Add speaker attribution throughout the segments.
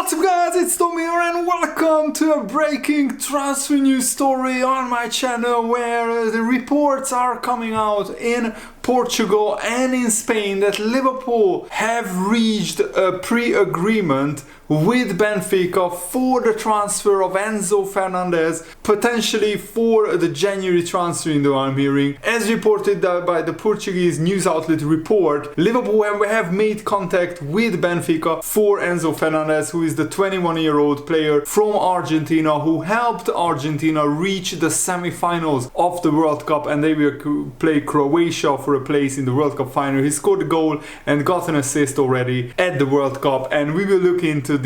Speaker 1: What's up guys, it's Tom here and welcome to a breaking transfer news story on my channel where the reports are coming out in Portugal and in Spain that Liverpool have reached a pre-agreement with Benfica for the transfer of Enzo Fernandez, potentially for the January transfer window I'm hearing. As reported by the Portuguese news outlet Report, Liverpool have made contact with Benfica for Enzo Fernandez, who is the 21-year-old player from Argentina who helped Argentina reach the semi-finals of the World Cup, and they will play Croatia for a place in the World Cup final. He scored a goal and got an assist already at the World Cup, and we will look into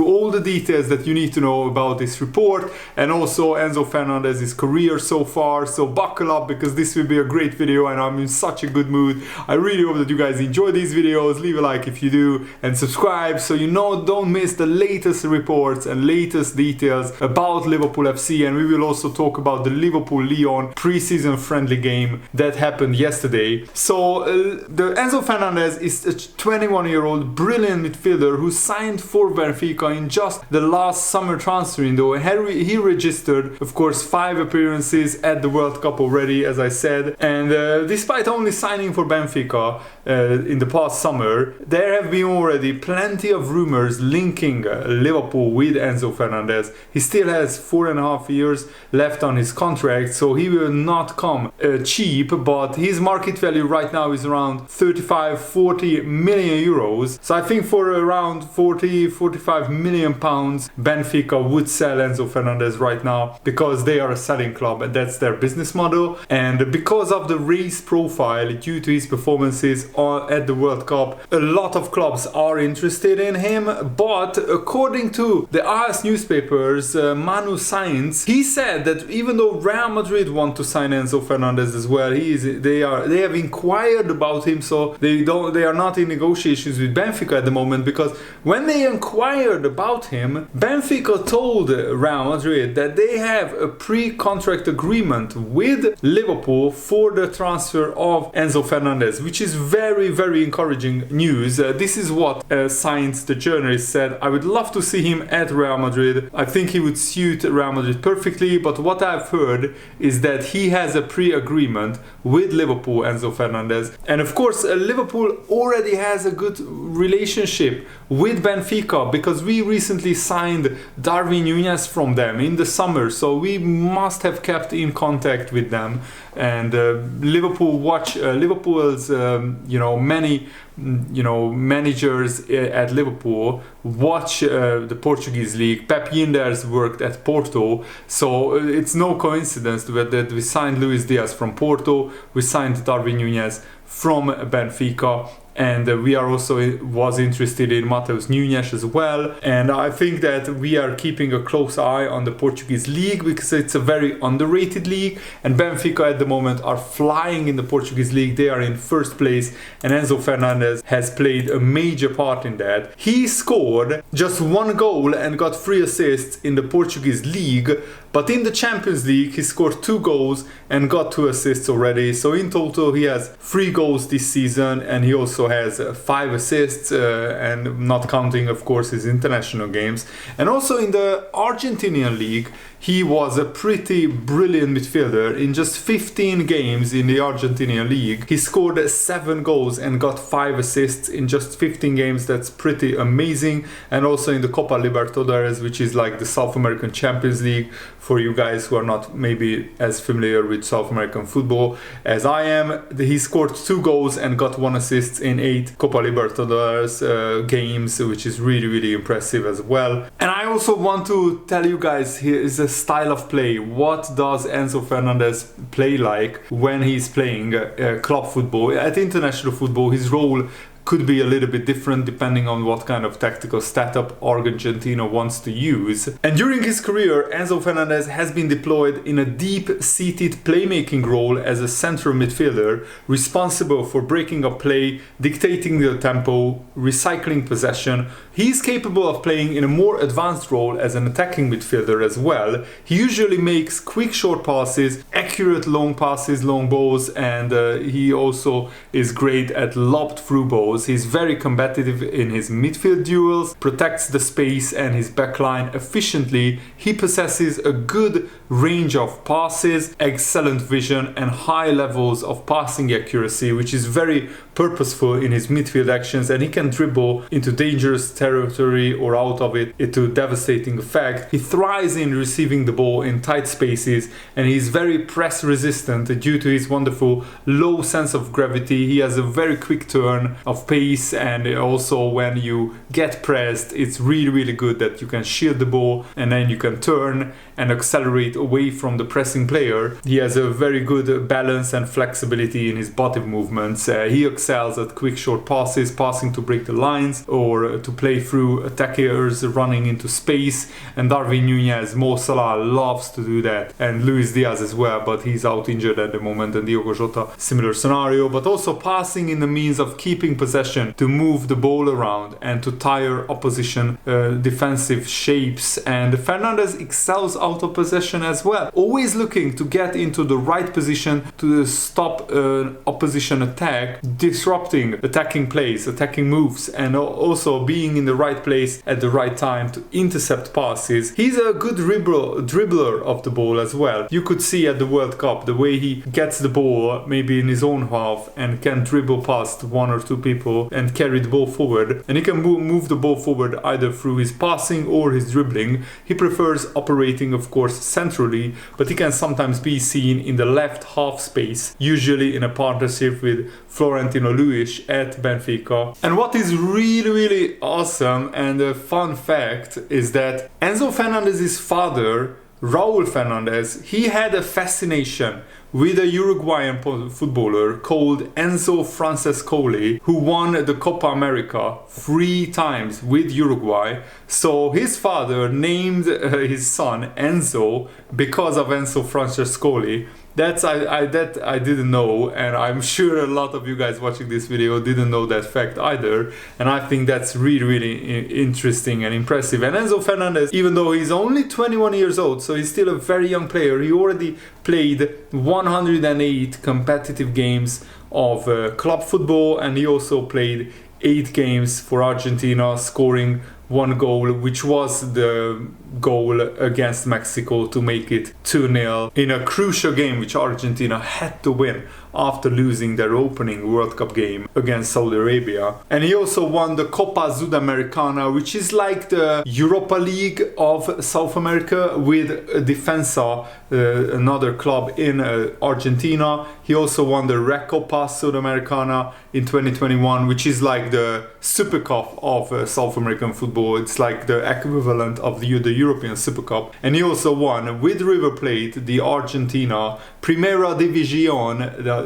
Speaker 1: all the details that you need to know about this report and also Enzo Fernandez's career so far. So buckle up because this will be a great video and I'm in such a good mood. I really hope that you guys enjoy these videos. Leave a like if you do and subscribe so you don't miss the latest reports and latest details about Liverpool FC. And we will also talk about the Liverpool-Lyon pre-season friendly game that happened yesterday. So the Enzo Fernandez is a 21-year-old brilliant midfielder who signed for Benfica in just the last summer transfer window. He registered, of course, 5 appearances at the World Cup already, as I said, and despite only signing for Benfica in the past summer, there have been already plenty of rumors linking Liverpool with Enzo Fernandez. He still has 4.5 years left on his contract, so he will not come cheap, but his market value right now is around 35-40 million euros. So I think for around 45 million pounds Benfica would sell Enzo Fernandez right now because they are a selling club and that's their business model, and because of the race profile due to his performances at the World Cup, a lot of clubs are interested in him. But according to the AS newspapers, Manu Sainz, he said that even though Real Madrid want to sign Enzo Fernandez as well, they have inquired about him, so they are not in negotiations with Benfica at the moment, because when they inquired about him, Benfica told Real Madrid that they have a pre-contract agreement with Liverpool for the transfer of Enzo Fernandez, which is very, very encouraging news. This is what Sainz, the journalist, said. I would love to see him at Real Madrid. I think he would suit Real Madrid perfectly, but what I've heard is that he has a pre-agreement with Liverpool, Enzo Fernandez. And of course, Liverpool already has a good relationship with Benfica because we recently signed Darwin Núñez from them in the summer, so we must have kept in contact with them. And Liverpool's many managers at Liverpool watch the Portuguese league. Pep Yinders worked at Porto, so it's no coincidence that we signed Luis Diaz from Porto, we signed Darwin Núñez from Benfica, and we are also was interested in Mateus Nunes as well. And I think that we are keeping a close eye on the Portuguese league because it's a very underrated league, and Benfica at the moment are flying in the Portuguese league. They are in first place and Enzo Fernandez has played a major part in that. He scored just 1 goal and got 3 assists in the Portuguese league, but in the Champions League he scored 2 goals and got 2 assists already. So in total he has 3 goals this season, and he also has 5 assists, and not counting of course his international games. And also in the Argentinian league he was a pretty brilliant midfielder. In just 15 games in the Argentinian league he scored 7 goals and got 5 assists in just 15 games. That's pretty amazing. And also in the Copa Libertadores, which is like the South American Champions League for you guys who are not maybe as familiar with South American football as I am, he scored 2 goals and got 1 assist in 8 Copa Libertadores games, which is really, really impressive as well. And I also want to tell you guys here is a style of play. What does Enzo Fernandez play like when he's playing club football? At international football, his role could be a little bit different depending on what kind of tactical setup Argentina wants to use. And during his career, Enzo Fernandez has been deployed in a deep-seated playmaking role as a central midfielder, responsible for breaking up play, dictating the tempo, recycling possession. He's capable of playing in a more advanced role as an attacking midfielder as well. He usually makes quick short passes, accurate long passes, long balls, and he also is great at lobbed through balls. shows he's very competitive in his midfield duels, protects the space and his backline efficiently. He possesses a good range of passes, excellent vision and high levels of passing accuracy, which is very purposeful in his midfield actions, and he can dribble into dangerous territory or out of it into devastating effect. He thrives in receiving the ball in tight spaces, and he's very press resistant due to his wonderful low sense of gravity. He has a very quick turn of pace, and also when you get pressed, it's really good that you can shield the ball and then you can turn and accelerate away from the pressing player. He has a very good balance and flexibility in his body movements. He excels at quick short passes, passing to break the lines or to play through attackers running into space, and Darwin Núñez, Mo Salah loves to do that, and Luis Diaz as well, but he's out injured at the moment, and Diogo Jota, similar scenario. But also passing in the means of keeping possession to move the ball around and to tire opposition defensive shapes, and Fernandez excels out of possession as well, always looking to get into the right position to stop an opposition attack, disrupting attacking plays, attacking moves, and also being in the right place at the right time to intercept passes. He's a good dribbler of the ball as well. You could see at the World Cup the way he gets the ball maybe in his own half and can dribble past one or two people and carry the ball forward, and he can move the ball forward either through his passing or his dribbling. He prefers operating of course centrally, but he can sometimes be seen in the left half space, usually in a partnership with Florentino Luis at Benfica. And what is really awesome and a fun fact is that Enzo Fernandez's father, Raúl Fernandez, he had a fascination with a Uruguayan footballer called Enzo Francescoli, who won the Copa America 3 times with Uruguay. So his father named his son Enzo because of Enzo Francescoli. That I didn't know, and I'm sure a lot of you guys watching this video didn't know that fact either, and I think that's really interesting and impressive. And Enzo Fernandez, even though he's only 21 years old, so he's still a very young player, he already played 108 competitive games of club football, and he also played 8 games for Argentina, scoring 1 goal, which was the goal against Mexico to make it 2-0 in a crucial game which Argentina had to win after losing their opening World Cup game against Saudi Arabia. And he also won the Copa Sudamericana, which is like the Europa League of South America, with Defensa, another club in Argentina. He also won the Recopa Sudamericana in 2021, which is like the Super Cup of South American football. It's like the equivalent of the European Super Cup. And he also won with River Plate the Argentina Primera División,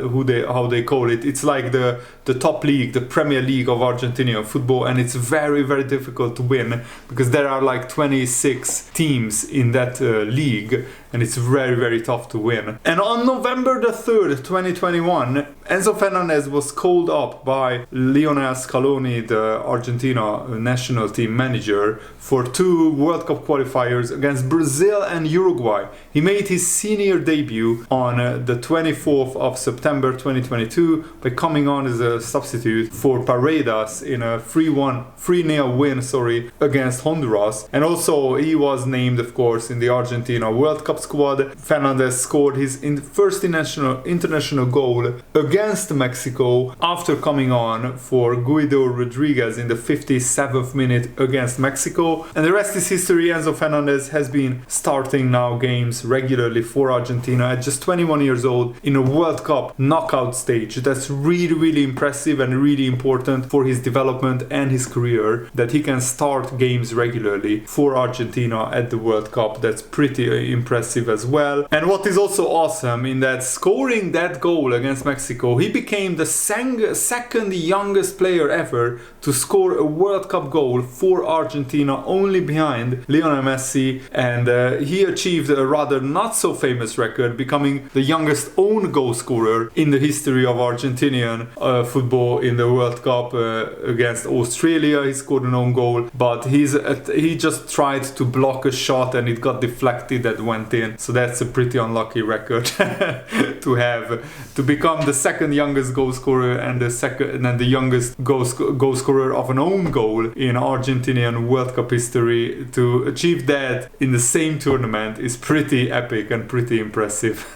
Speaker 1: how they call it. It's like the top league, the Premier League of Argentinian football, and it's very difficult to win because there are like 26 teams in that league, and it's very tough to win. And on November the 3rd, 2021, Enzo Fernandez was called up by Lionel Scaloni, the Argentina national team manager, for 2 World Cup qualifiers against Brazil and Uruguay. He made his senior debut on the 24th of September 2022 by coming on as a substitute for Paredes in a 3-0 win against Honduras. And also he was named, of course, in the Argentina World Cup squad. Fernandez scored his first international goal against Mexico after coming on for Guido Rodriguez in the 57th minute against Mexico. And the rest is history. Enzo Fernandez has been starting now games regularly for Argentina at just 21 years old in a World Cup knockout stage. That's really impressive and really important for his development and his career, that he can start games regularly for Argentina at the World Cup. That's pretty impressive as well. And what is also awesome in that, scoring that goal against Mexico, he became the second youngest player ever to score a World Cup goal for Argentina, only behind Lionel Messi, and he achieved a rather not so famous record, becoming the youngest own goal scorer in the history of Argentinian football in the World Cup against Australia. He scored an own goal, but he just tried to block a shot and it got deflected and went 17, so that's a pretty unlucky record to have, to become the second youngest goal scorer and the youngest goal scorer of an own goal in Argentinian World Cup history. To achieve that in the same tournament is pretty epic and pretty impressive.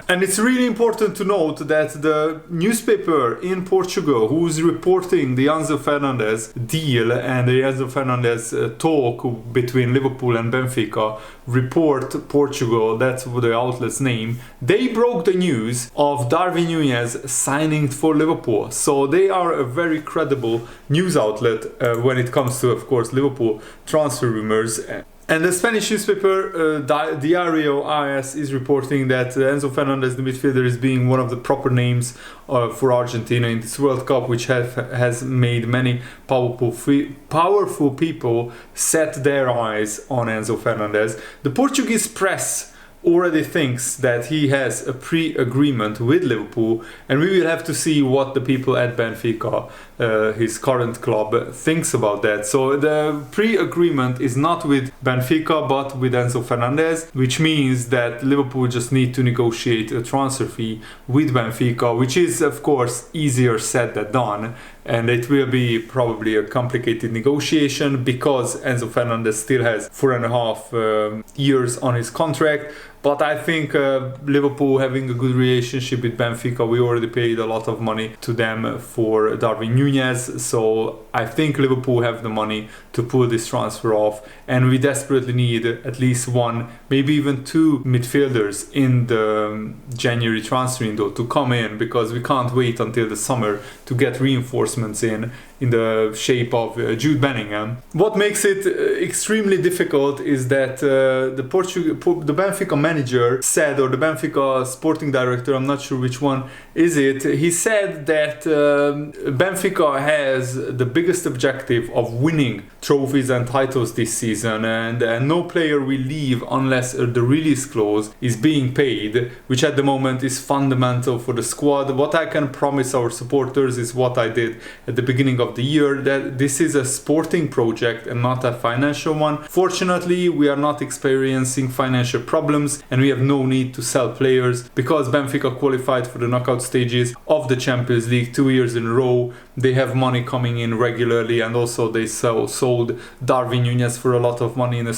Speaker 1: And it's really important to note that the newspaper in Portugal who's reporting the Enzo Fernandez deal and the Enzo Fernandez talk between Liverpool and Benfica, Report Portugal, that's the outlet's name, they broke the news of Darwin Núñez signing for Liverpool. So they are a very credible news outlet when it comes to, of course, Liverpool transfer rumors. And the Spanish newspaper Diario AS is reporting that Enzo Fernandez, the midfielder, is being one of the proper names for Argentina in this World Cup, which has made many powerful people set their eyes on Enzo Fernandez. The Portuguese press already thinks that he has a pre-agreement with Liverpool, and we will have to see what the people at Benfica, his current club, thinks about that. So the pre-agreement is not with Benfica but with Enzo Fernandez, which means that Liverpool just need to negotiate a transfer fee with Benfica, which is of course easier said than done, and it will be probably a complicated negotiation because Enzo Fernandez still has 4.5 years on his contract. But I think Liverpool having a good relationship with Benfica, we already paid a lot of money to them for Darwin Núñez, so I think Liverpool have the money to pull this transfer off, and we desperately need at least one, maybe even two midfielders in the January transfer window to come in, because we can't wait until the summer to get reinforcements in the shape of Jude Bellingham. What makes it extremely difficult is that the Benfica manager said, or the Benfica sporting director, I'm not sure which one is it, he said that Benfica has the biggest objective of winning trophies and titles this season, and no player will leave unless the release clause is being paid, which at the moment is fundamental for the squad. What I can promise our supporters is what I did at the beginning of the year, that this is a sporting project and not a financial one. Fortunately, we are not experiencing financial problems and we have no need to sell players because Benfica qualified for the knockout stages of the Champions League 2 years in a row. They have money coming in regularly, and also they sold Darwin Núñez for a lot of money in the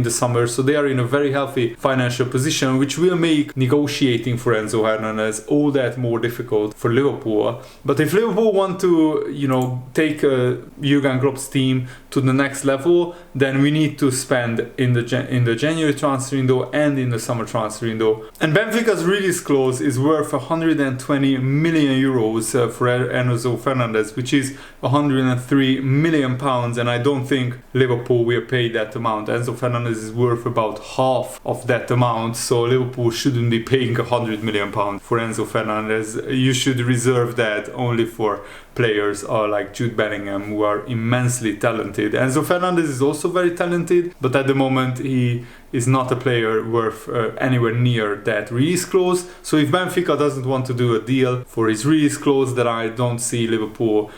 Speaker 1: summer, so they are in a very healthy financial position, which will make negotiating for Enzo Fernandez all that more difficult for Liverpool. But if Liverpool want to, take Jurgen Klopp's team to the next level, then we need to spend in the January transfer window and in the summer transfer window. And Benfica's release clause is worth 120 million euros for Enzo Fernandez, which is 103 million pounds, and I don't think Liverpool will pay that amount. Enzo Fernandez is worth about half of that amount, so Liverpool shouldn't be paying 100 million pounds for Enzo Fernandez. You should reserve that only for players like Jude Bellingham, who are immensely talented. Enzo Fernandez is also very talented, but at the moment he is not a player worth anywhere near that release clause. So if Benfica doesn't want to do a deal for his release clause, then I don't see Liverpool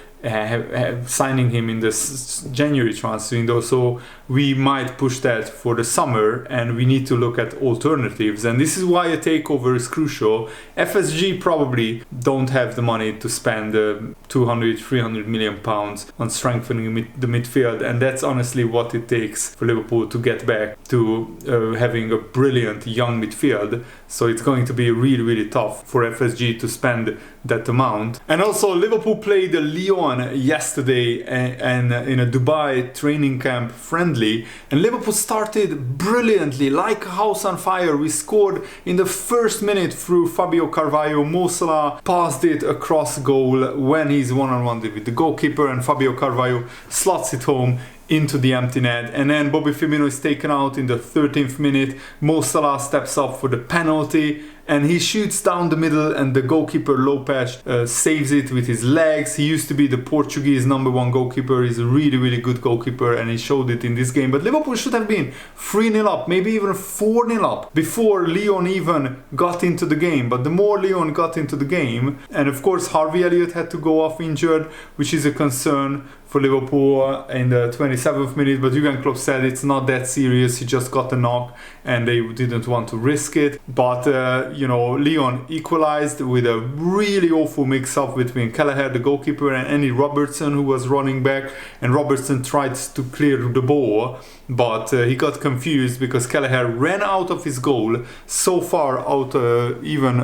Speaker 1: signing him in this January transfer window. So we might push that for the summer, and we need to look at alternatives, and this is why a takeover is crucial. FSG probably don't have the money to spend 200-300 million pounds on strengthening the midfield, and that's honestly what it takes for Liverpool to get back to having a brilliant young midfield. So it's going to be really, really tough for FSG to spend that amount. And also Liverpool played Lyon yesterday and in a Dubai training camp friendly, and Liverpool started brilliantly, like a house on fire. We scored in the first minute through Fabio Carvalho. Mo Salah passed it across goal when he's one-on-one with the goalkeeper, and Fabio Carvalho slots it home into the empty net, and then Bobby Firmino is taken out in the 13th minute. Mo Salah steps up for the penalty, and he shoots down the middle, and the goalkeeper Lopez saves it with his legs. He used to be the Portuguese #1 goalkeeper. He's a really, really good goalkeeper, and he showed it in this game. But Liverpool should have been 3-0 up, maybe even 4-0 up before Lyon even got into the game. But the more Lyon got into the game, and of course Harvey Elliott had to go off injured, which is a concern for Liverpool in the 27th minute, but Jurgen Klopp said it's not that serious, he just got a knock and they didn't want to risk it. But Lyon equalized with a really awful mix-up between Kelleher, the goalkeeper, and Andy Robertson, who was running back, and Robertson tried to clear the ball, but he got confused because Kelleher ran out of his goal so far out, even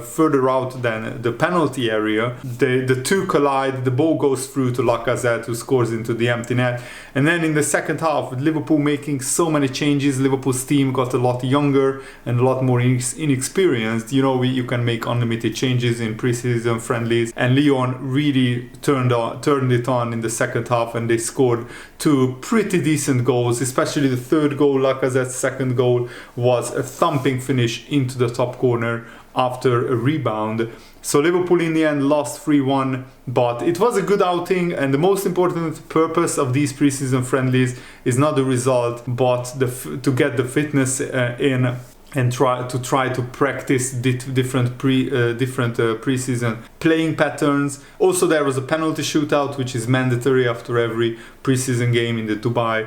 Speaker 1: further out than the penalty area. The two collide, the ball goes through to Lacazette, who scores into the empty net. And then in the second half, with Liverpool making so many changes, Liverpool's team got a lot younger and a lot more inexperienced. You can make unlimited changes in preseason friendlies, and Lyon really turned it on in the second half, and they scored two pretty decent goals, especially the third goal. Lacazette's second goal was a thumping finish into the top corner after a rebound. So Liverpool in the end lost 3-1, but it was a good outing, and the most important purpose of these preseason friendlies is not the result, but to get the fitness in and try to practice different preseason playing patterns. Also, there was a penalty shootout, which is mandatory after every preseason game in the Dubai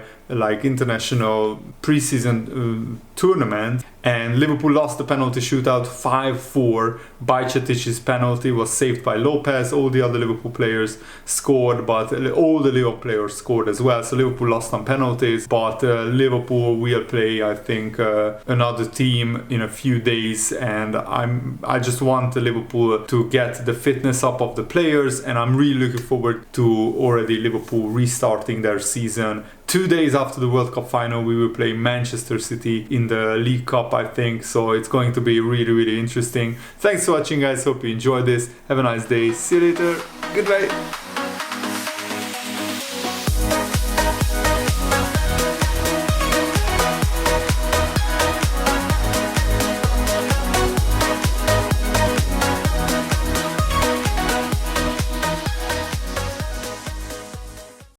Speaker 1: international preseason tournament, and Liverpool lost the penalty shootout 5-4. Bajcetic's penalty was saved by Lopez. All the other Liverpool players scored, but all the Lyon players scored as well, so Liverpool lost on penalties. But Liverpool will play, I think, another team in a few days, and I just want Liverpool to get the fitness up of the players, and I'm really looking forward to already Liverpool restarting their season. 2 days after the World Cup final, we will play Manchester City in the League Cup, I think. So it's going to be really, really interesting. Thanks for watching, guys. Hope you enjoyed this. Have a nice day. See you later. Goodbye.